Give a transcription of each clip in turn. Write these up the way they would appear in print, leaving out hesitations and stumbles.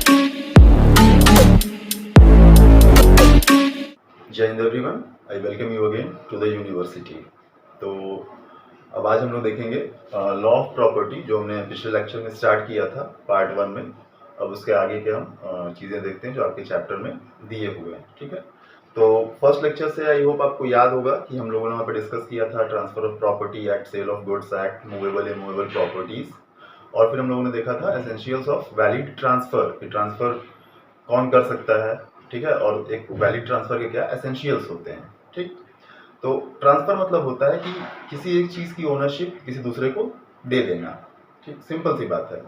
जय हिंद everyone, I welcome you again to the university. तो अब आज हम लोग देखेंगे लॉ ऑफ प्रॉपर्टी, जो हमने पिछले लेक्चर में स्टार्ट किया था पार्ट 1 में। अब उसके आगे के हम चीज़ें देखते हैं जो आपके चैप्टर में दिए हुए हैं। ठीक है, तो फर्स्ट लेक्चर से आई होप आपको याद होगा कि हम लोगों ने वहाँ पर डिस्कस किया था transfer of property act, sale of goods act, movable immovable properties, और फिर हम लोगों ने देखा था एसेंशियल्स ऑफ वैलिड ट्रांसफर, कि ट्रांसफर कौन कर सकता है। ठीक है, और एक वैलिड ट्रांसफर के क्या एसेंशियल्स होते हैं। ठीक, तो ट्रांसफर मतलब होता है कि किसी एक चीज़ की ओनरशिप किसी दूसरे को दे देना। ठीक, सिंपल सी बात है।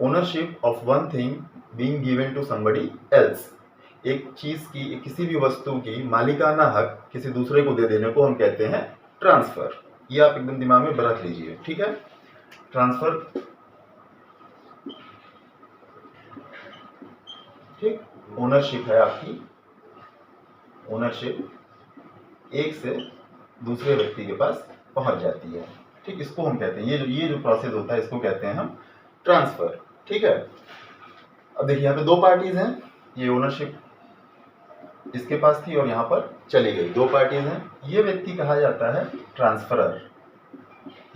Ownership of one thing being given to somebody else, एक चीज़ की, किसी भी वस्तु की मालिकाना हक किसी दूसरे को दे देने को हम कहते हैं ट्रांसफर। ये आप एकदम दिमाग में रख लीजिए। ठीक है, ट्रांसफर। ठीक, ओनरशिप है आपकी, ओनरशिप एक से दूसरे व्यक्ति के पास पहुंच जाती है। ठीक, इसको हम कहते हैं, ये जो प्रोसेस होता है इसको कहते हैं हम ट्रांसफर। ठीक है, अब देखिए यहाँ पे दो पार्टीज हैं, ये ओनरशिप इसके पास थी और यहाँ पर चली गई, दो पार्टीज हैं। ये व्यक्ति कहा जाता है ट्रांसफरर,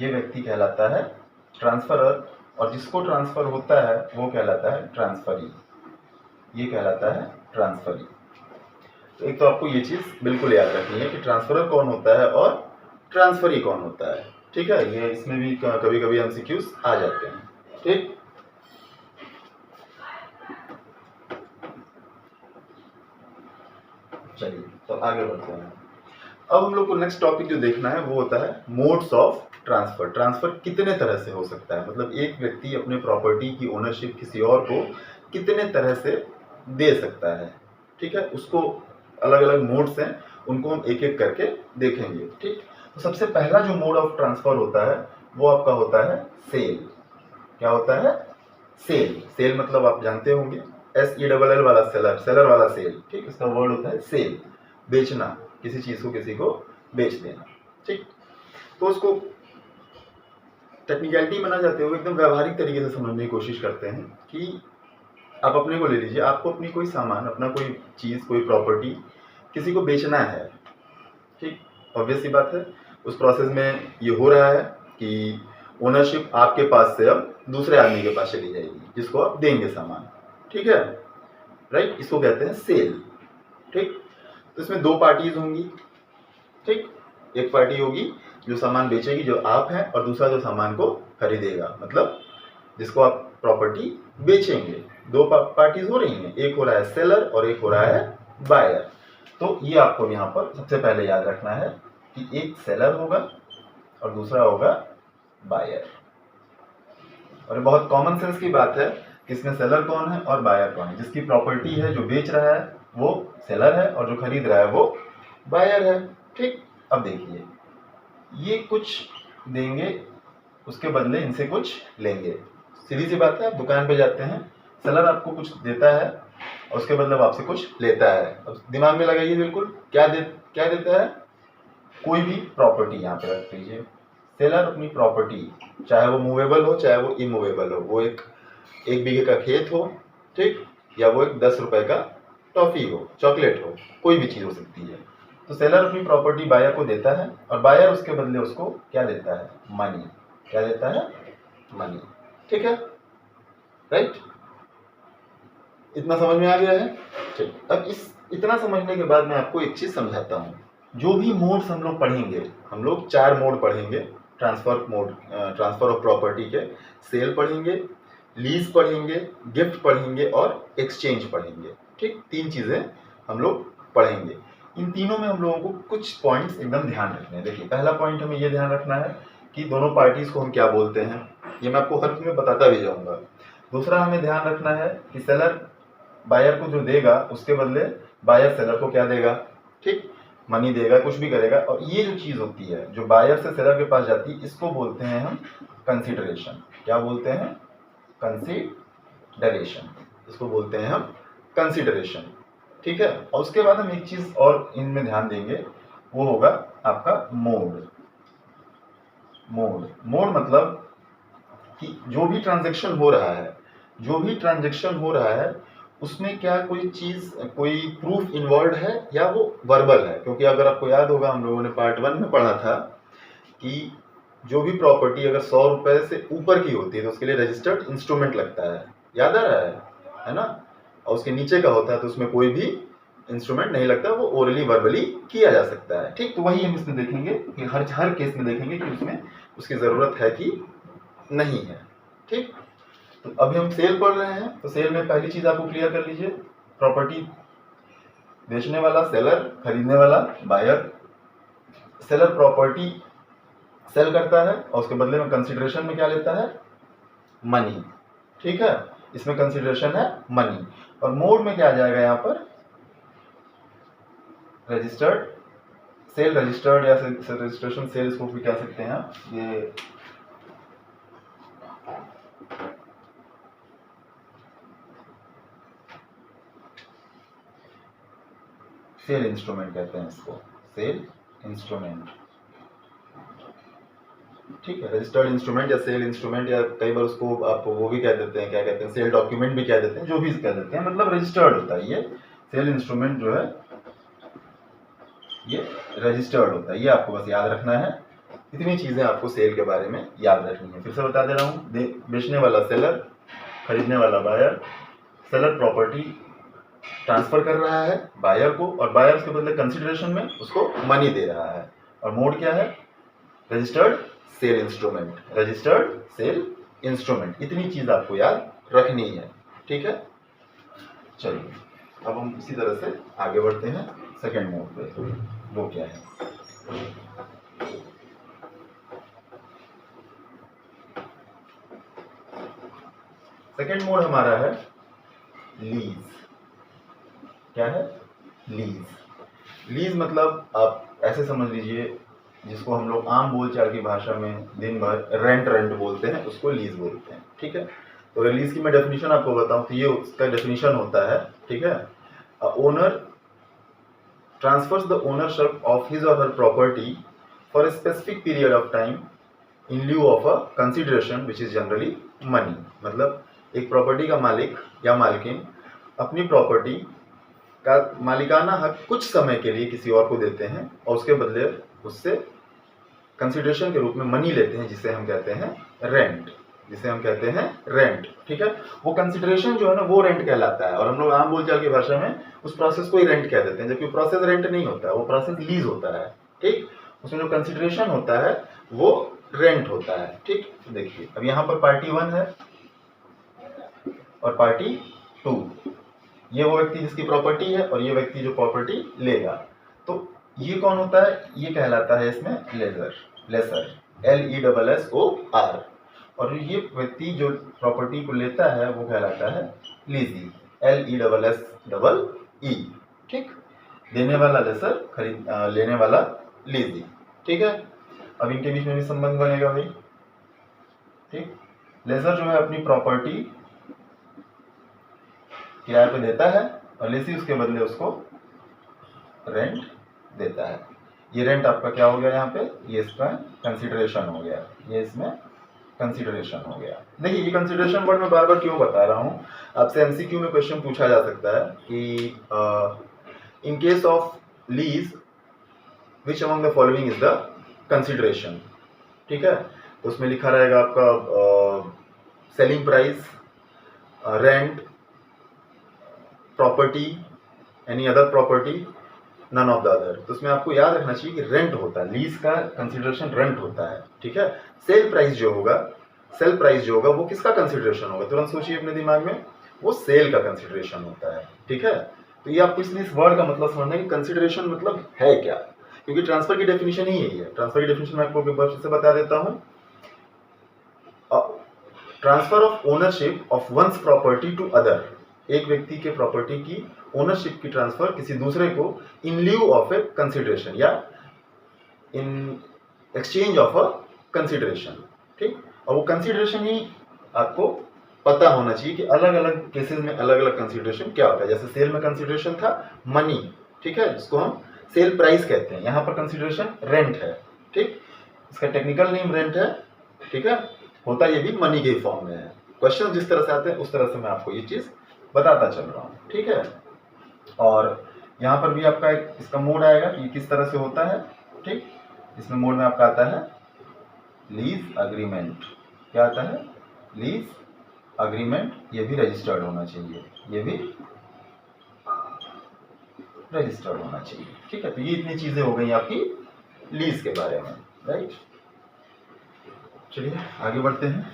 ये व्यक्ति कहलाता है ट्रांसफरर, और जिसको ट्रांसफर होता है वो कहलाता है ट्रांसफरी, ये कहलाता है ट्रांसफरी। तो एक तो आपको ये चीज बिल्कुल याद रखनी है कि ट्रांसफरर कौन होता है और ट्रांसफरी कौन होता है। ठीक है, ये इसमें भी कभी कभी एमसीक्यूज आ जाते हैं। ठीक, चलिए तो आगे बढ़ते हैं। अब हम लोग को नेक्स्ट टॉपिक जो देखना है वो होता है मोड्स ऑफ ट्रांसफर। ट्रांसफर कितने तरह से हो सकता है, मतलब एक व्यक्ति अपने प्रॉपर्टी की ओनरशिप किसी और को कितने तरह से दे सकता है। ठीक है, उसको अलग अलग मोड्स हैं, उनको हम एक एक करके देखेंगे। ठीक, तो सबसे पहला जो मोड ऑफ ट्रांसफर होता है वो आपका होता है सेल। क्या होता है? सेल। सेल मतलब आप जानते होंगे, SELL वाला सेलर, सेलर वाला सेल। ठीक, इसका वर्ड होता है सेल, बेचना, किसी चीज को किसी को बेच देना। ठीक, तो उसको टेक्निकलिटी में ना जाते हुए एकदम व्यावहारिक तरीके से समझने की कोशिश करते हैं कि आप अपने को ले लीजिए, आपको अपनी कोई सामान, अपना कोई चीज, कोई प्रॉपर्टी किसी को बेचना है। ठीक, ऑब्वियस सी बात है, उस प्रोसेस में ये हो रहा है कि ओनरशिप आपके पास से अब दूसरे आदमी के पास चली जाएगी, जिसको आप देंगे सामान। ठीक है, राइट, इसको कहते हैं सेल। ठीक, तो इसमें दो पार्टीज होंगी। ठीक, एक पार्टी होगी जो सामान बेचेगी, जो आप हैं, और दूसरा जो सामान को खरीदेगा, मतलब जिसको आप प्रॉपर्टी बेचेंगे। दो पार्टीज हो रही हैं, एक हो रहा है सेलर और एक हो रहा है बायर। तो ये आपको यहाँ पर सबसे पहले याद रखना है कि एक सेलर होगा और दूसरा होगा बायर। और बहुत कॉमन सेंस की बात है कि इसमें सेलर कौन है और बायर कौन है। जिसकी प्रॉपर्टी है, जो बेच रहा है, वो सेलर है, और जो खरीद रहा है वो बायर है। ठीक, अब देखिए, ये कुछ देंगे, उसके बदले इनसे कुछ लेंगे। सीधी सी बात है, आप दुकान पे जाते हैं, सेलर आपको कुछ देता है और उसके बदले आपसे कुछ लेता है। अब दिमाग में लगाइए बिल्कुल, क्या देता है? कोई भी प्रॉपर्टी यहाँ पे रख लीजिए। सेलर अपनी प्रॉपर्टी, चाहे वो मूवेबल हो चाहे वो इमूवेबल हो, वो एक बीघे का खेत हो, ठीक, या वो एक 10 रुपए का टॉफी हो, चॉकलेट हो, कोई भी चीज हो सकती है। तो सेलर अपनी प्रॉपर्टी बायर को देता है और बायर उसके बदले उसको क्या देता है? मनी। क्या देता है? मनी। ठीक है, राइट, इतना समझ में आ गया है? ठीक, अब इतना समझने के बाद मैं आपको एक चीज समझाता हूँ। जो भी मोड्स हम लोग पढ़ेंगे, हम लोग 4 मोड पढ़ेंगे transfer mode, transfer of property के। सेल पढ़ेंगे, लीज पढ़ेंगे, गिफ्ट पढ़ेंगे और एक्सचेंज पढ़ेंगे। ठीक, 3 चीजें हम लोग पढ़ेंगे। इन तीनों में हम लोगों को कुछ पॉइंट्स एकदम ध्यान रखने हैं। देखिए, पहला पॉइंट हमें ये ध्यान रखना है कि दोनों पार्टीज को हम क्या बोलते हैं, ये मैं आपको हर चीज में बताता भी जाऊंगा। दूसरा हमें ध्यान रखना है कि सेलर बायर को जो देगा उसके बदले बायर सेलर को क्या देगा? ठीक, मनी देगा, कुछ भी करेगा। और ये जो चीज होती है जो बायर से सेलर के पास जाती है, इसको बोलते हैं हम कंसीडरेशन। क्या बोलते हैं? कंसीडरेशन, इसको बोलते हैं हम कंसीडरेशन। ठीक है, और उसके बाद हम एक चीज और इनमें ध्यान देंगे, वो होगा आपका मोड। मोड मतलब कि जो भी ट्रांजैक्शन हो रहा है, उसमें क्या कोई चीज़, कोई प्रूफ इन्वॉल्व है या वो वर्बल है। क्योंकि अगर आपको याद होगा, हम लोगों ने पार्ट 1 में पढ़ा था कि जो भी प्रॉपर्टी अगर 100 रुपए से ऊपर की होती है तो उसके लिए रजिस्टर्ड इंस्ट्रूमेंट लगता है, याद आ रहा है ना। और उसके नीचे का होता है तो उसमें कोई भी इंस्ट्रूमेंट नहीं लगता, वो ओरली वर्बली किया जा सकता है। ठीक, तो वही हम इसमें देखेंगे कि हर केस में देखेंगे कि उसमें उसकी ज़रूरत है कि नहीं है। ठीक, तो अभी हम सेल पढ़ रहे हैं, तो सेल में पहली चीज़ आपको क्लियर कर लीजिए, प्रॉपर्टी बेचने वाला सेलर, खरीदने वाला बायर। सेलर प्रॉपर्टी सेल करता है और उसके बदले में कंसिडरेशन में क्या लेता है, मनी। ठीक है, इसमें कंसिडरेशन है मनी। और मोड में क्या आ जाएगा यहाँ पर, रजिस्टर्ड सेल, रजिस्टर्ड या रजिस्ट्रेशन सेल इसको भी कह सकते हैं। ये सेल इंस्ट्रूमेंट कहते हैं इसको, सेल इंस्ट्रूमेंट। ठीक है, रजिस्टर्ड इंस्ट्रूमेंट या सेल इंस्ट्रूमेंट, या कई बार उसको आप वो भी कह देते हैं, क्या कहते हैं, सेल डॉक्यूमेंट भी कह देते हैं, जो भी कह देते हैं, मतलब रजिस्टर्ड होता है। ये सेल इंस्ट्रूमेंट जो है ये रजिस्टर्ड होता है, ये आपको बस याद रखना है। इतनी चीजें आपको सेल के बारे में याद रखनी है। फिर से बता दे रहा हूँ, बेचने वाला सेलर, खरीदने वाला बायर। सेलर प्रॉपर्टी ट्रांसफर कर रहा है बायर को, और बायर उसके बदले कंसिडरेशन में उसको मनी दे रहा है। और मोड क्या है, registered sale instrument, registered sale instrument. इतनी चीज आपको याद रखनी है। ठीक है, चलिए अब हम इसी तरह से आगे बढ़ते हैं सेकेंड मोड पे। वो क्या है, सेकेंड मोड हमारा है लीज। क्या है, लीज। लीज मतलब आप ऐसे समझ लीजिए, जिसको हम लोग आम बोलचाल की भाषा में दिन भर रेंट बोलते हैं, उसको लीज बोलते हैं। ठीक है, तो लीज की मैं डेफिनेशन आपको बताऊं तो ये उसका डेफिनेशन होता है। ठीक है, owner transfers the ownership of his or her property for a specific period of time in lieu of a consideration which is generally money। मतलब एक प्रॉपर्टी का मालिक या मालकिन अपनी प्रॉपर्टी का मालिकाना हक कुछ समय के लिए किसी और को देते हैं और उसके बदले उससे कंसिडरेशन के रूप में मनी लेते हैं, जिसे हम कहते हैं रेंट, जिसे हम कहते हैं रेंट। ठीक है, वो कंसिडरेशन जो है ना वो रेंट कहलाता है, और हम लोग आम बोलचाल की भाषा में उस प्रोसेस को ही रेंट कह देते हैं, जबकि प्रोसेस रेंट नहीं होता है, वो प्रोसेस लीज होता है। ठीक, उसमें जो कंसिडरेशन होता है वो रेंट होता है। ठीक, देखिए अब यहाँ पर पार्टी 1 है और पार्टी 2। ये वो व्यक्ति जिसकी प्रॉपर्टी है और ये व्यक्ति जो प्रॉपर्टी लेगा। तो ये कौन होता है, ये कहलाता है इसमें लेजर, लेसर, LESSOR। और ये व्यक्ति जो प्रॉपर्टी को लेता है वो कहलाता है लीजी, LESSEE। ठीक, देने वाला लेसर, लेने वाला लीजी। ठीक है, अब इनके बीच में भी संबंध बनेगा भाई। ठीक, लेजर जो है अपनी प्रॉपर्टी किराए पे देता है और लीजी उसके बदले उसको रेंट देता है। ये रेंट आपका क्या हो गया यहाँ पे, ये इसका कंसिडरेशन हो गया, ये इसमें कंसिडरेशन हो गया। देखिए ये कंसिडरेशन वर्ड मैं बार बार क्यों बता रहा हूँ, आपसे एमसीक्यू में क्वेश्चन पूछा जा सकता है कि in case of lease which among the following is the consideration. ठीक है, तो उसमें लिखा रहेगा आपका selling price, rent, property, any other property, none of the other. तो उसमें आपको याद रखना चाहिए कि रेंट होता है, लीज का कंसिडरेशन रेंट होता है। ठीक है, सेल प्राइस जो होगा, सेल प्राइस जो होगा वो किसका कंसिडरेशन होगा, तुरंत सोचिए अपने दिमाग में, वो सेल का कंसिडरेशन होता है। ठीक है, तो ये आपको इसलिए इस वर्ड का मतलब समझना है कि कंसिडरेशन मतलब है क्या, क्योंकि ट्रांसफर की डेफिनेशन ही यही है। ट्रांसफर की डेफिनेशन मैं आपको एक बार फिर से बता देता हूँ, transfer of ownership of one's property to other. एक व्यक्ति के प्रॉपर्टी की ओनरशिप की ट्रांसफर किसी दूसरे को इन ल्यू ऑफ ए कंसिडरेशन या in exchange of a consideration. ठीक, और वो कंसिडरेशन ही आपको पता होना चाहिए कि अलग अलग केसेस में अलग अलग कंसिडरेशन क्या होता है। जैसे सेल में कंसिडरेशन था मनी, ठीक है, जिसको हम सेल प्राइस कहते हैं, यहाँ पर कंसिडरेशन रेंट है। ठीक, इसका टेक्निकल नेम रेंट है। ठीक है, होता ये भी मनी के फॉर्म में है। क्वेश्चन जिस तरह से आते हैं उस तरह से मैं आपको ये चीज बताता चल रहा हूँ, ठीक है। और यहाँ पर भी आपका इसका मोड आएगा कि किस तरह से होता है, ठीक। इसमें मोड में आपका आता है लीज अग्रीमेंट। क्या आता है? Lease agreement. ये भी रजिस्टर्ड होना चाहिए, ये भी रजिस्टर्ड होना चाहिए, ठीक है। तो ये इतनी चीजें हो गई आपकी लीज के बारे में, राइट। चलिए आगे बढ़ते हैं।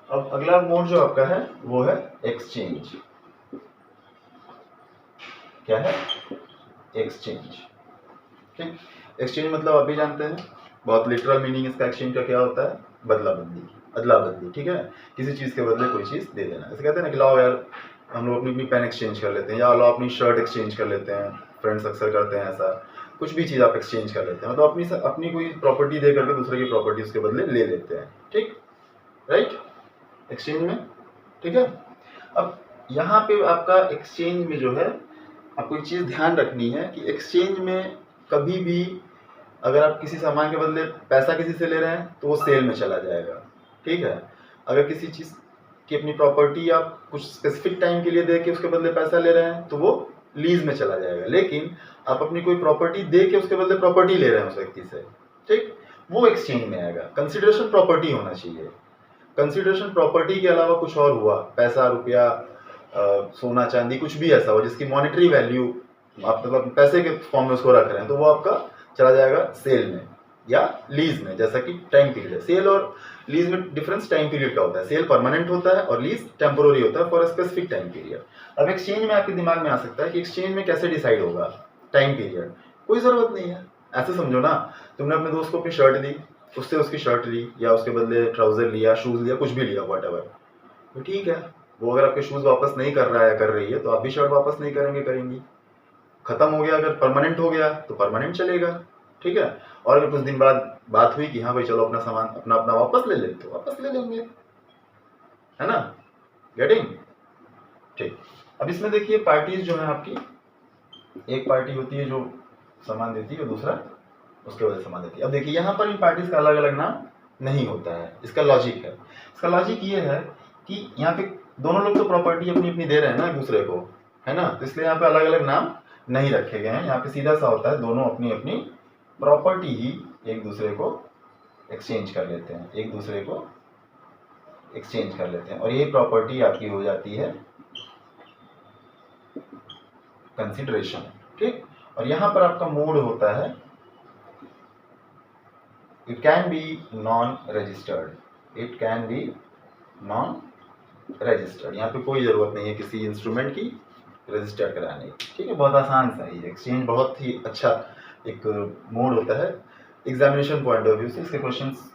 अब अगला मोड जो आपका है वो है एक्सचेंज। क्या है? एक्सचेंज, ठीक। एक्सचेंज मतलब आप भी जानते हैं, बहुत लिटरल मीनिंग इसका एक्सचेंज का क्या होता है? बदला बदली, अदला बदली, ठीक है। किसी चीज के बदले कोई चीज दे देना। ऐसे कहते हैं ना कि लाओ यार हम लोग अपनी पेन एक्सचेंज कर लेते हैं, या लाओ अपनी शर्ट एक्सचेंज कर लेते हैं। फ्रेंड्स अक्सर करते हैं ऐसा, कुछ भी चीज आप एक्सचेंज कर लेते हैं, मतलब अपनी कोई प्रॉपर्टी दे करके दूसरे की प्रॉपर्टी उसके बदले ले लेते हैं, ठीक, राइट। एक्सचेंज में, ठीक है। अब यहाँ पे आपका एक्सचेंज में जो है आपको एक चीज ध्यान रखनी है कि एक्सचेंज में कभी भी अगर आप किसी सामान के बदले पैसा किसी से ले रहे हैं तो वो सेल में चला जाएगा, ठीक है। अगर किसी चीज की अपनी प्रॉपर्टी आप कुछ स्पेसिफिक टाइम के लिए दे के उसके बदले पैसा ले रहे हैं तो वो लीज में चला जाएगा। लेकिन आप अपनी कोई प्रॉपर्टी दे के उसके बदले प्रॉपर्टी ले रहे हैं उस व्यक्ति से, ठीक, वो एक्सचेंज में आएगा। कंसिडरेशन प्रॉपर्टी होना चाहिए। कंसिडरेशन प्रॉपर्टी के अलावा कुछ और हुआ, पैसा, रुपया, सोना चांदी, कुछ भी ऐसा हो जिसकी मॉनेटरी वैल्यू आप मतलब पैसे के फॉर्म में उसको रख रहे हैं, तो वो आपका चला जाएगा सेल में या लीज में। जैसा कि टाइम पीरियड है, सेल और लीज में डिफरेंस टाइम पीरियड का होता है। सेल परमानेंट होता है और लीज टेम्पोररी होता है for a specific time period. अब एक्सचेंज में आपके दिमाग में आ सकता है कि एक्सचेंज में कैसे डिसाइड होगा टाइम पीरियड। कोई जरूरत नहीं है, ऐसे समझो ना, तुमने अपने दोस्त को अपनी शर्ट दी, उससे उसकी शर्ट ली या उसके बदले ट्राउजर लिया, शूज लिया, कुछ भी लिया, व्हाटएवर, तो ठीक है। वो अगर आपके शूज वापस नहीं कर रहा है, कर रही है, तो आप भी शर्ट वापस नहीं करेंगे, करेंगी। खत्म हो गया, अगर परमानेंट हो गया तो परमानेंट चलेगा, ठीक है। और अगर कुछ दिन बाद बात हुई कि हाँ भाई चलो अपना सामान अपना अपना वापस ले ले, तो वापस ले लेंगे, है ना, गेटिंग, ठीक। अब इसमें देखिए पार्टीज जो है आपकी, एक पार्टी होती है जो सामान देती है और दूसरा उसके वजह सामान देती है। अब देखिए यहाँ पर इन पार्टीज का अलग अलग नाम नहीं होता है। इसका लॉजिक है, इसका लॉजिक ये है कि यहाँ पे दोनों लोग तो प्रॉपर्टी अपनी अपनी दे रहे हैं ना एक दूसरे को, है ना, तो इसलिए यहाँ पे अलग अलग नाम नहीं रखे गए हैं। यहाँ पे सीधा सा होता है दोनों अपनी अपनी प्रॉपर्टी ही एक दूसरे को एक्सचेंज कर लेते हैं, एक दूसरे को एक्सचेंज कर लेते हैं, और ये प्रॉपर्टी आपकी हो जाती है कंसिडरेशन, ठीक। और यहाँ पर आपका मोड होता है it can be non registered, it can be non registered. यहाँ पे कोई जरूरत नहीं है किसी इंस्ट्रूमेंट की रजिस्टर कराने की, ठीक है। बहुत आसान सा ही एक्सचेंज, बहुत ही अच्छा एक मोड होता है। एग्जामिनेशन पॉइंट ऑफ व्यू से इसके क्वेश्चंस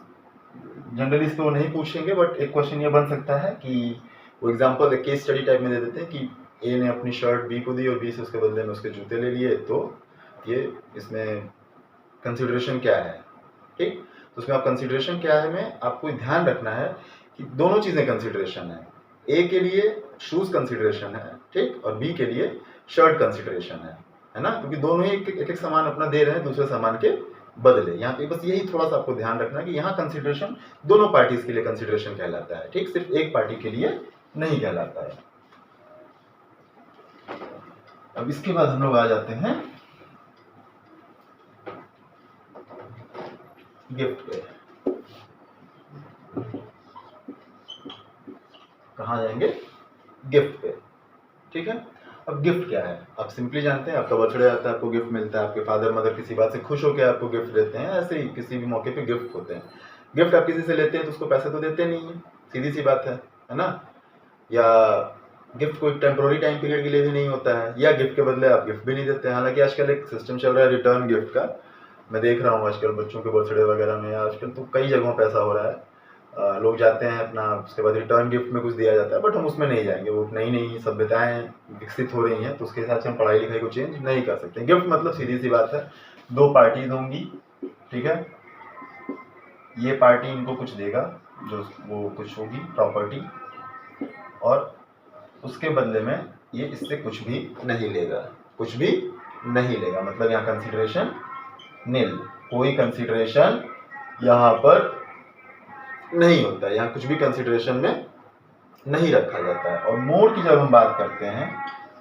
जनरली इस पर वो नहीं पूछेंगे, बट एक क्वेश्चन ये बन सकता है कि वो एग्जांपल एक केस स्टडी टाइप में दे देते हैं कि ए ने अपनी शर्ट बी को दी और बी से उसके बदले में उसके जूते ले लिए, तो ये इसमें कंसिडरेशन क्या है, ठीक। तो उसमें आप कंसिडरेशन क्या है में आपको ध्यान रखना है कि दोनों चीज़ें कंसिडरेशन है। ए के लिए शूज कंसिडरेशन है, ठीक, और बी के लिए शर्ट कंसिडरेशन है ना, क्योंकि दोनों ही एक एक सामान अपना दे रहे हैं दूसरे सामान के बदले। यहाँ पे बस यही थोड़ा सा आपको ध्यान रखना है कि यहाँ कंसिडरेशन दोनों पार्टीज के लिए कंसिडरेशन कहलाता है, ठीक, सिर्फ एक पार्टी के लिए नहीं कहलाता है। अब इसके बाद हम लोग आ जाते हैं गिफ्ट पे। कहाँ जाएंगे? गिफ्ट पे, ठीक है। अब गिफ्ट क्या है आप सिंपली जानते हैं, आपका बर्थडे आता है आपको गिफ्ट मिलता है, आपके फादर मदर किसी बात से खुश होकर आपको गिफ्ट देते हैं, ऐसे ही किसी भी मौके पे गिफ्ट होते हैं। गिफ्ट आप किसी से लेते हैं तो उसको पैसे तो देते नहीं है, सीधी सी बात है ना। या गिफ्ट कोई टेम्पोररी टाइम पीरियड के लिए भी नहीं होता है, या गिफ्ट के बदले आप गिफ्ट भी नहीं देते हैं। हालांकि आजकल एक सिस्टम चल रहा है रिटर्न गिफ्ट का, मैं देख रहा हूँ आजकल बच्चों के बर्थडे वगैरह में, आजकल तो कई जगहों पे ऐसा हो रहा है। लोग जाते हैं अपना, उसके बाद रिटर्न गिफ्ट में कुछ दिया जाता है, बट हम उसमें नहीं जाएंगे। वो नई नई सभ्यताएं विकसित हो रही हैं, तो उसके हिसाब से हम पढ़ाई लिखाई को चेंज नहीं कर सकते। गिफ्ट मतलब सीधी सी बात है, दो पार्टीज होंगी, ठीक है, ये पार्टी इनको कुछ देगा, जो वो कुछ होगी प्रॉपर्टी, और उसके बदले में ये इससे कुछ भी नहीं लेगा, कुछ भी नहीं लेगा। मतलब यहाँ कंसिडरेशन नील, कोई कंसिडरेशन यहाँ पर नहीं होता है, यहाँ कुछ भी कंसिडरेशन में नहीं रखा जाता है। और मोड की जब हम बात करते हैं,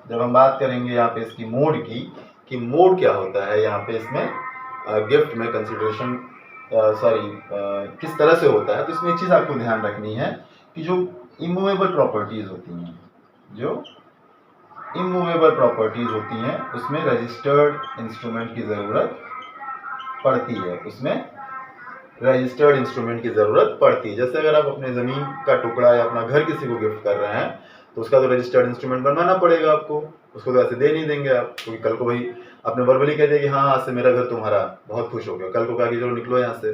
जब हम बात करेंगे यहाँ पे इसकी मोड की, कि मोड क्या होता है यहाँ पे इसमें गिफ्ट में कंसिडरेशन किस तरह से होता है, तो इसमें एक चीज़ आपको ध्यान रखनी है कि जो इमूवेबल प्रॉपर्टीज होती हैं, जो इमूवेबल प्रॉपर्टीज होती हैं उसमें रजिस्टर्ड इंस्ट्रूमेंट की ज़रूरत पड़ती है, उसमें रजिस्टर्ड इंस्ट्रूमेंट की ज़रूरत पड़ती है। जैसे अगर आप अपने ज़मीन का टुकड़ा या अपना घर किसी को गिफ्ट कर रहे हैं तो उसका तो रजिस्टर्ड इंस्ट्रूमेंट बनवाना पड़ेगा आपको, उसको तो ऐसे दे नहीं देंगे आप, क्योंकि कल को भाई आपने वर्बली कह दिया कि हाँ आज से मेरा घर तुम्हारा, बहुत खुश हो गया, कल को कहा कि चलो निकलो यहाँ से,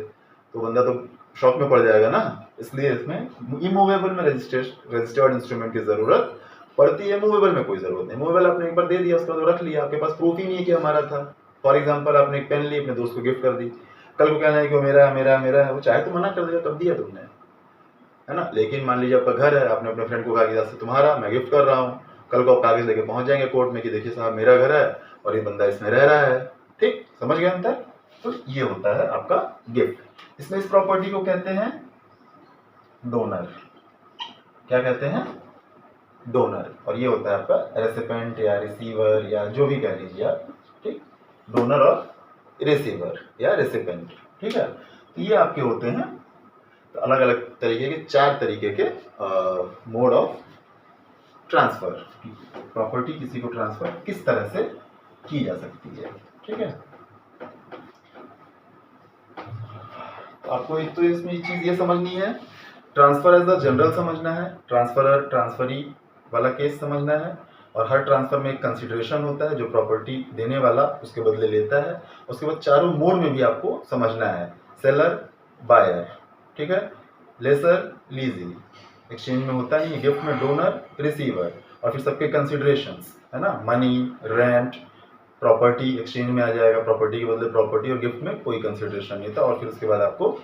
तो बंदा तो शॉक में पड़ जाएगा ना। इसलिए इसमें इमूवेबल में रजिस्टर्ड इंस्ट्रूमेंट की ज़रूरत पड़ती है, मूवेबल में कोई ज़रूरत नहीं। मूवेबल आपने एक बार दे दिया, उसका तो रख लिया, आपके पास प्रूफ ही नहीं है कि हमारा था। फॉर एग्जाम्पल आपने एक पेन ली, अपने दोस्त को गिफ्ट कर दी, कल को कहना है कि वो मेरा मेरा मेरा है, वो चाहे तो मना कर देगा, कब दिया तुमने, है ना। लेकिन मान लीजिए आपका घर है, आपने अपने फ्रेंड को कहा कि आज से तुम्हारा, मैं गिफ्ट कर रहा हूँ, कल को आप कागज लेके पहुंच जाएंगे कोर्ट में कि देखिए साहब मेरा घर है और ये बंदा इसमें रह रहा है। ठीक, समझ गए अंतर। तो ये होता है आपका गिफ्ट। इसमें इस प्रॉपर्टी को कहते हैं डोनर। क्या कहते हैं? डोनर। और ये होता है आपका रेसिपेंट या रिसीवर या जो भी कह लीजिए आप। ठीक, डोनर और रिसीवर या रेसिपेंट। ठीक है, तो ये आपके होते हैं तो अलग अलग तरीके के, 4 तरीके के मोड ऑफ ट्रांसफर, प्रॉपर्टी किसी को ट्रांसफर किस तरह से की जा सकती है। ठीक है, तो आपको एक तो इसमें चीज ये समझनी है, ट्रांसफर एज द जनरल समझना है, ट्रांसफरर ट्रांसफरी वाला केस समझना है, और हर ट्रांसफर में एक कंसिडरेशन होता है जो प्रॉपर्टी देने वाला उसके बदले लेता है। उसके बाद चारों मोड में भी आपको समझना है, सेलर बायर, ठीक है, लेसर लीजी, एक्सचेंज में होता नहीं है, गिफ्ट में डोनर रिसीवर, और फिर सबके कंसिडरेशंस है ना, मनी, रेंट, प्रॉपर्टी एक्सचेंज में आ जाएगा, प्रॉपर्टी के बदले प्रॉपर्टी, और गिफ्ट में कोई कंसिडरेशन नहीं था। और फिर उसके बाद आपको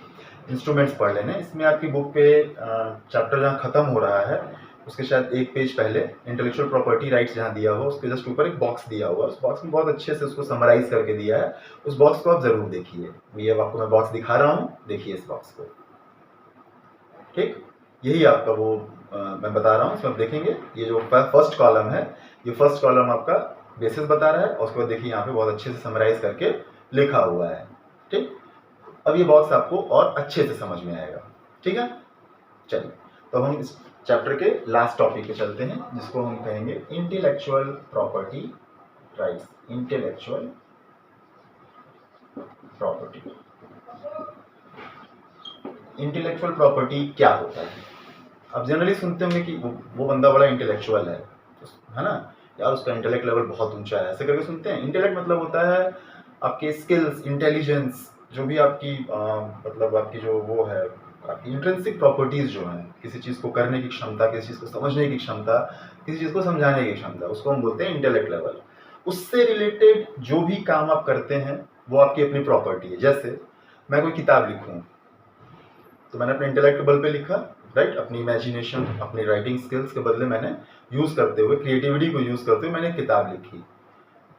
इंस्ट्रूमेंट्स पढ़ लेने। इसमें आपकी बुक पे चैप्टर जहाँ खत्म हो रहा है उसके शायद एक पेज पहले इंटेलेक्चुअल प्रॉपर्टी राइट्स जहाँ दिया हुआ उसके जस्ट ऊपर एक बॉक्स दिया हुआ है, उस बॉक्स में बहुत अच्छे से उसको समराइज करके दिया है, उस बॉक्स को आप जरूर देखिए। ये अब आपको मैं बॉक्स दिखा रहा हूँ, देखिए इस बॉक्स को। ठीक, यही आपका वो मैं बता रहा हूँ, इसमें आप देखेंगे ये जो फर्स्ट कॉलम है, ये फर्स्ट कॉलम आपका बेसिस बता रहा है, और उसके बाद देखिए यहाँ पे बहुत अच्छे से समराइज करके लिखा हुआ है। ठीक, अब ये बॉक्स आपको और अच्छे से समझ में आएगा। ठीक है, चलिए तो हम इस चैप्टर के लास्ट टॉपिक पे चलते हैं, जिसको हम कहेंगे intellectual property rights. Intellectual property, intellectual property क्या होता है? अब जनरली सुनते होंगे कि वो बंदा बड़ा इंटेलेक्चुअल है ना, यार उसका इंटेलेक्ट लेवल बहुत ऊंचा है, ऐसे करके सुनते हैं। इंटेलेक्ट मतलब होता है आपके स्किल्स, इंटेलिजेंस, जो भी आपकी मतलब आपकी जो वो है आपकी इंट्रिंसिक प्रॉपर्टीज जो हैं, किसी चीज़ को करने की क्षमता, किसी चीज़ को समझने की क्षमता, किसी चीज़ को समझाने की क्षमता, उसको हम बोलते हैं इंटेलेक्ट लेवल। उससे रिलेटेड जो भी काम आप करते हैं वो आपकी अपनी प्रॉपर्टी है। जैसे मैं कोई किताब लिखूँ तो मैंने अपने इंटेलेक्ट के बल पे लिखा, राइट, अपनी इमेजिनेशन, अपनी राइटिंग स्किल्स के बदले मैंने यूज़ करते हुए, क्रिएटिविटी को यूज़ करते हुए मैंने किताब लिखी,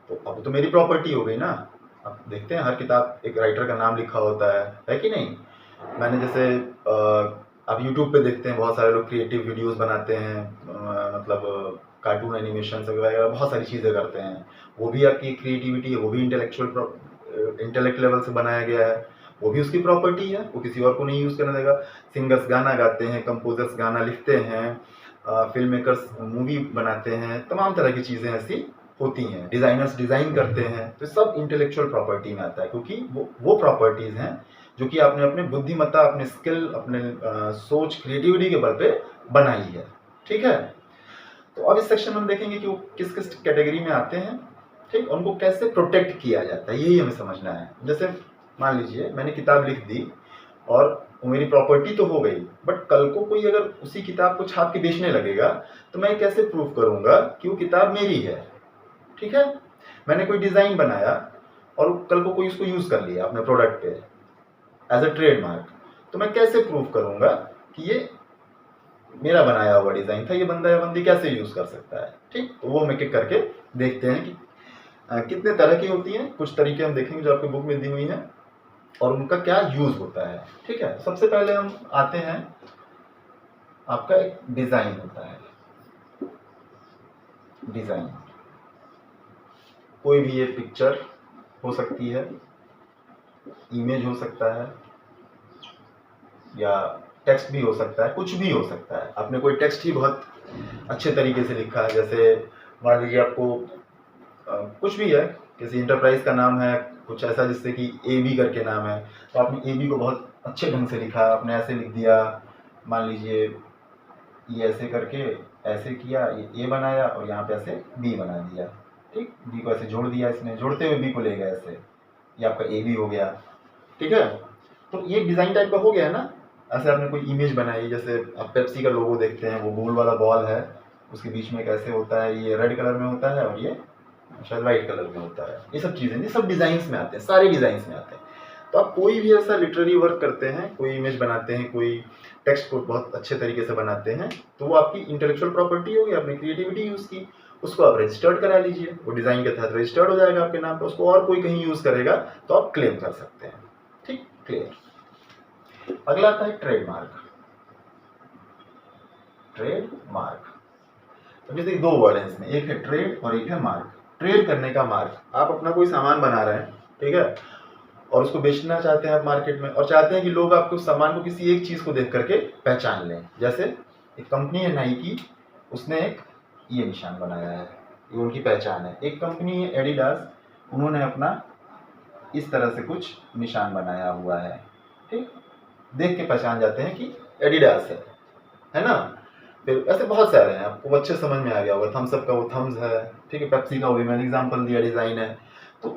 तो अब तो मेरी प्रॉपर्टी हो गई ना। अब देखते हैं हर किताब एक राइटर का नाम लिखा होता है कि नहीं। मैंने जैसे आप यूट्यूब पे देखते हैं बहुत सारे लोग क्रिएटिव वीडियोस बनाते हैं, मतलब कार्टून एनिमेशन वगैरह बहुत सारी चीज़ें करते हैं, वो भी आपकी क्रिएटिविटी है, वो भी इंटेलेक्ट लेवल से बनाया गया है, वो भी उसकी प्रॉपर्टी है, वो किसी और को नहीं यूज़ करने देगा। सिंगर्स गाना गाते हैं, कंपोजर्स गाना लिखते हैं, फिल्म मेकर्स मूवी बनाते हैं, तमाम तरह की चीज़ें ऐसी होती हैं, डिज़ाइनर्स डिज़ाइन करते हैं, तो सब इंटेलेक्चुअल प्रॉपर्टी में आता है, क्योंकि वो प्रॉपर्टीज़ हैं जो कि आपने अपने बुद्धिमत्ता, अपने स्किल, अपने सोच, क्रिएटिविटी के बल पे बनाई है। ठीक है, तो अब इस सेक्शन में हम देखेंगे कि वो किस किस कैटेगरी में आते हैं, ठीक, उनको कैसे प्रोटेक्ट किया जाता है, यही हमें समझना है। जैसे मान लीजिए मैंने किताब लिख दी और वो मेरी प्रॉपर्टी तो हो गई, बट कल को कोई अगर उसी किताब को छाप के बेचने लगेगा तो मैं कैसे प्रूव करूंगा कि वो किताब मेरी है? ठीक है, मैंने कोई डिज़ाइन बनाया और कल को कोई उसको यूज़ कर लिया अपने प्रोडक्ट पे एज अ ट्रेडमार्क, तो मैं कैसे प्रूव करूंगा कि ये मेरा बनाया हुआ डिज़ाइन था, ये बंदा या बंदी कैसे यूज़ कर सकता है? ठीक, तो वो हम एक एक करके देखते हैं कि कितने तरह की होती हैं। कुछ तरीके हम देखेंगे जो आपकी बुक में दी हुई हैं। और उनका क्या यूज़ होता है। ठीक है, सबसे पहले हम आते हैं, आपका एक डिज़ाइन होता है। डिज़ाइन कोई भी ये पिक्चर हो सकती है, इमेज हो सकता है, या टेक्स्ट भी हो सकता है, कुछ भी हो सकता है। आपने कोई टेक्स्ट ही बहुत अच्छे तरीके से लिखा है, जैसे मान लीजिए आपको कुछ भी है, किसी इंटरप्राइज का नाम है, कुछ ऐसा जिससे कि ए बी करके नाम है, तो आपने ए बी को बहुत अच्छे ढंग से लिखा, आपने ऐसे लिख दिया, मान लीजिए ये ऐसे करके ऐसे किया, ये ए बनाया और यहाँ पे ऐसे बी बना दिया। ठीक, बी को ऐसे जोड़ दिया, इसमें जोड़ते हुए बी को ले गया ऐसे, ये आपका ए बी हो गया। ठीक है, तो ये डिज़ाइन टाइप का हो गया ना। ऐसे आपने कोई इमेज बनाई, जैसे आप पेप्सी का लोगो देखते हैं, वो गोल वाला बॉल है, उसके बीच में कैसे होता है, ये रेड कलर में होता है और ये शायद वाइट कलर में होता है। ये सब चीज़ें, ये सब डिज़ाइंस में आते हैं, सारे डिज़ाइंस में आते हैं। तो आप कोई भी ऐसा लिटरेरी वर्क करते हैं, कोई इमेज बनाते हैं, कोई टेक्स्ट को बहुत अच्छे तरीके से बनाते हैं, तो वो आपकी इंटेलेक्चुअल प्रॉपर्टी होगी, आपने क्रिएटिविटी यूज़ की, उसको आप रजिस्टर्ड करा लीजिए, वो डिज़ाइन के तहत रजिस्टर्ड हो जाएगा आपके नाम पे। उसको और कोई कहीं यूज़ करेगा तो आप क्लेम कर सकते हैं। ठीक, क्लियर। अगला आता है ट्रेडमार्क। ट्रेडमार्क, तो जैसे दो वर्ड है इसमें, एक है ट्रेड और एक है मार्क। ट्रेड करने का मार्क, आप अपना कोई सामान बना रहे हैं, ठीक है, और उसको बेचना चाहते हैं आप मार्केट में, और चाहते हैं कि लोग आपके उस सामान को किसी एक चीज़ को देख करके पहचान लें। जैसे एक कंपनी है नाइकी, उसने एक ये निशान बनाया है, ये उनकी पहचान है। एक कंपनी है एडिडास, उन्होंने अपना इस तरह से कुछ निशान बनाया हुआ है। ठीक, देख के पहचान जाते हैं कि एडिडास है ना। फिर ऐसे बहुत सारे हैं, आपको अच्छे समझ में आ गया होगा। थम्स अप का वो थम्स है, ठीक है, पेप्सी का वो भी मैंने एग्जांपल दिया, डिज़ाइन है। तो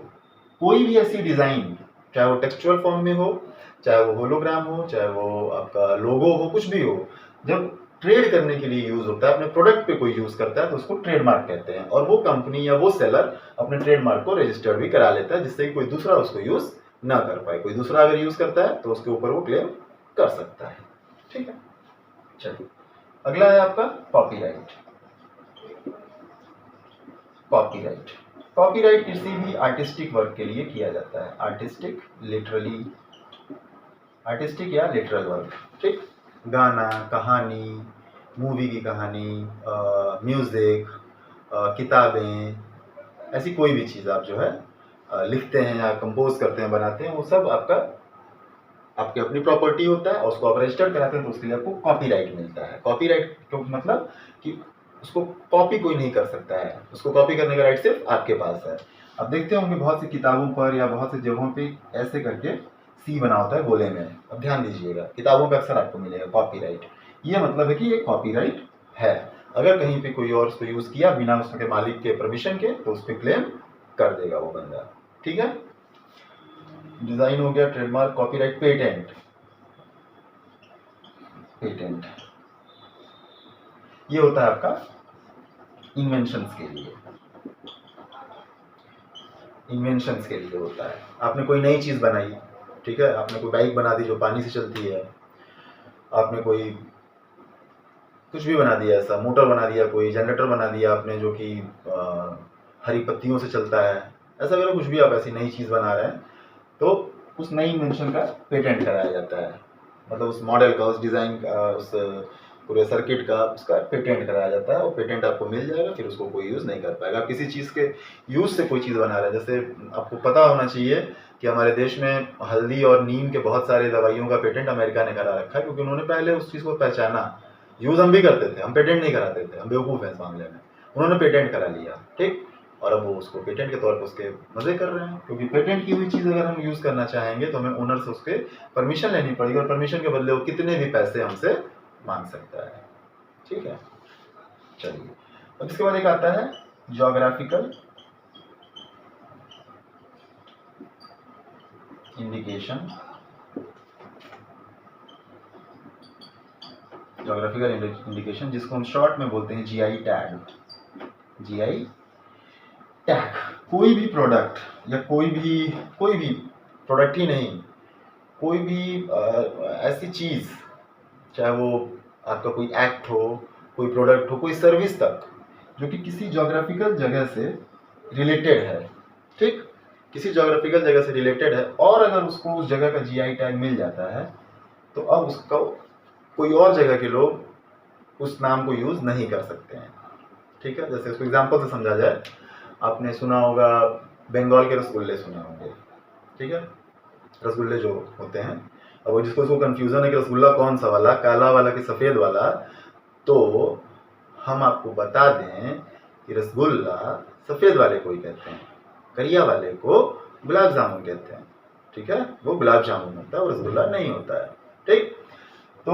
कोई भी ऐसी डिज़ाइन, चाहे वो टेक्सचुअल फॉर्म में हो, चाहे वो होलोग्राम हो, चाहे वो आपका लोगो हो, कुछ भी हो, जब ट्रेड करने के लिए यूज़ होता है, अपने प्रोडक्ट पे कोई यूज़ करता है तो उसको ट्रेडमार्क कहते हैं। और वो कंपनी या वो सेलर अपने ट्रेडमार्क को रजिस्टर्ड भी करा लेता है, जिससे कि कोई दूसरा उसको यूज़ ना कर पाए। कोई दूसरा अगर यूज़ करता है तो उसके ऊपर वो क्लेम कर सकता है। ठीक है, चलिए अगला है आपका कॉपीराइट। कॉपीराइट, कॉपीराइट किसी भी आर्टिस्टिक वर्क के लिए किया जाता है। आर्टिस्टिक, लिटरली, आर्टिस्टिक या लिटरल वर्क। ठीक, गाना, कहानी, मूवी की कहानी, म्यूज़िक, किताबें, ऐसी कोई भी चीज़ आप जो है लिखते हैं या कंपोज करते हैं, बनाते हैं, वो सब आपका आपकी अपनी प्रॉपर्टी होता है, और उसको आप रजिस्टर कराते हैं तो उसके लिए आपको कॉपीराइट मिलता है। कॉपीराइट का मतलब कि उसको कॉपी कोई नहीं कर सकता है, उसको कॉपी करने का राइट सिर्फ आपके पास है। अब देखते होंगे बहुत सी किताबों पर या बहुत सी जगहों पे ऐसे करके सी बना होता है गोले में। अब ध्यान दीजिएगा, किताबों पे अक्सर आपको मिलेगा कॉपीराइट। ये मतलब है कि ये कॉपीराइट है। अगर कहीं पे कोई और उसको यूज़ किया बिना उसके मालिक के परमिशन के, तो उस पर क्लेम कर देगा वो बंदा। ठीक है, डिज़ाइन हो गया, ट्रेडमार्क, कॉपीराइट, पेटेंट। पेटेंट ये होता है आपका इन्वेंशंस के लिए। इन्वेंशंस के लिए होता है। आपने कोई नई चीज़ बनाई, ठीक है, आपने कोई बाइक बना दी जो पानी से चलती है, आपने कोई कुछ भी बना दिया, ऐसा मोटर बना दिया, कोई जनरेटर बना दिया आपने जो कि हरी पत्तियों से चलता है, ऐसा अगर कुछ भी आप ऐसी नई चीज़ बना रहे हैं, तो उस नई इन्वेंशन का पेटेंट कराया जाता है। मतलब उस मॉडल का, उस डिज़ाइन का, उस पूरे सर्किट का, उसका पेटेंट कराया जाता है। वो पेटेंट आपको मिल जाएगा, फिर उसको कोई यूज़ नहीं कर पाएगा। आप किसी चीज़ के यूज़ से कोई चीज़ बना रहे हैं, जैसे आपको पता होना चाहिए कि हमारे देश में हल्दी और नीम के बहुत सारे दवाइयों का पेटेंट अमेरिका ने करा रखा है, क्योंकि उन्होंने पहले उस चीज़ को पहचाना। यूज़ हम भी करते थे, हम पेटेंट नहीं कराते थे, हम बेवकूफ़ हैं इस मामले में। उन्होंने पेटेंट करा लिया, ठीक, और अब वो उसको पेटेंट के तौर पर उसके मज़े कर रहे हैं, क्योंकि पेटेंट की हुई चीज़ अगर हम यूज़ करना चाहेंगे तो हमें ओनर से उसके परमिशन लेनी पड़ेगी, और परमिशन के बदले वो कितने भी पैसे हमसे मांग सकता है। ठीक है, चलिए अब इसके बाद एक आता है ज्योग्राफिकल इंडिकेशन। ज्योग्राफिकल इंडिकेशन जिसको हम शॉर्ट में बोलते हैं जीआई टैग। जीआई टैग कोई भी प्रोडक्ट या कोई भी प्रोडक्ट ही नहीं, कोई भी ऐसी चीज़, चाहे वो आपका कोई एक्ट हो, कोई प्रोडक्ट हो, कोई सर्विस तक, जो कि किसी ज्योग्राफिकल जगह से रिलेटेड है, ठीक, किसी जोग्राफिकल जगह से रिलेटेड है और अगर उसको उस जगह का जीआई टैग मिल जाता है तो अब उसका कोई और जगह के लोग उस नाम को यूज़ नहीं कर सकते हैं। ठीक है, जैसे उसको एग्जाम्पल से समझा जाए, आपने सुना होगा बंगाल के रसगुल्ले सुने होंगे। ठीक है, रसगुल्ले जो होते हैं, अब वो जिसको कंफ्यूजन है कि रसगुल्ला कौन सा वाला, काला वाला कि सफ़ेद वाला, तो हम आपको बता दें कि रसगुल्ला सफ़ेद वाले को ही कहते हैं, करिया वाले को गुलाब जामुन कहते हैं। ठीक है, वो गुलाब जामुन होता है और रसगुल्ला नहीं होता है। ठीक, तो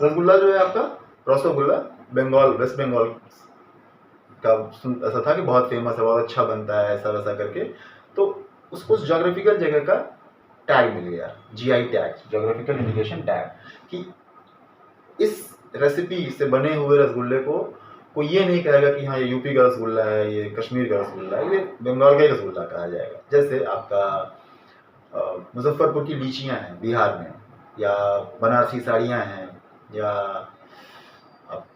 रसगुल्ला जो है आपका रसगुल्ला बंगाल, वेस्ट बंगाल का ऐसा था कि बहुत फेमस है, बहुत अच्छा बनता है, ऐसा वैसा करके, तो उसको उस जोग्राफिकल जगह का टैग मिल गया, GI tag, geographical indication tag, कि इस रेसिपी से बने हुए रसगुल्ले को कोई ये नहीं कहेगा कि हाँ ये यूपी का रसगुल्ला है, ये कश्मीर का रसगुल्ला है, ये बंगाल का ही रसगुल्ला कहा जाएगा। जैसे आपका मुजफ्फरपुर की लीचियाँ हैं बिहार में, या बनारसी साड़ियाँ हैं, या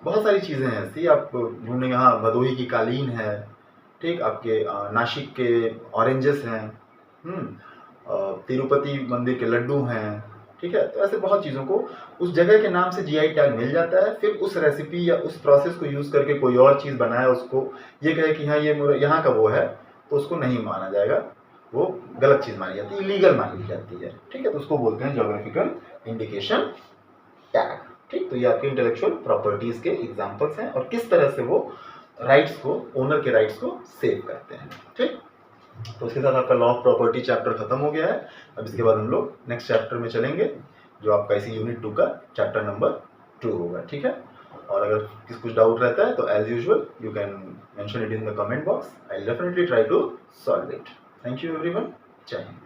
बहुत सारी चीज़ें हैं ऐसी आप ढूंढेंगे। हाँ, भदोही की कालीन है। ठीक, आपके नासिक के ऑरेंजेस हैं, तिरुपति मंदिर के लड्डू हैं। ठीक है, तो ऐसे बहुत चीज़ों को उस जगह के नाम से जीआई टैग मिल जाता है। फिर उस रेसिपी या उस प्रोसेस को यूज़ करके कोई और चीज़ बनाए, उसको ये कहे कि हाँ ये यहाँ का वो है, तो उसको नहीं माना जाएगा, वो गलत चीज़ मानी जाती है, इलीगल मानी जाती है। ठीक है, तो उसको बोलते हैं जोग्राफिकल इंडिकेशन टैग। ठीक, तो ये आपके इंटेलेक्चुअल प्रॉपर्टीज के एग्जांपल्स हैं और किस तरह से वो राइट्स को, ओनर के राइट्स को सेव करते हैं। ठीक, तो इसके साथ आपका लॉ ऑफ प्रॉपर्टी चैप्टर खत्म हो गया है। अब इसके बाद हम लोग नेक्स्ट चैप्टर में चलेंगे, जो आपका इसी यूनिट 2 का चैप्टर नंबर 2 होगा। ठीक है, और अगर कुछ डाउट रहता है तो as usual you can mention it in the comment box. I will definitely try to solve it. Thank you everyone. जय हिंद।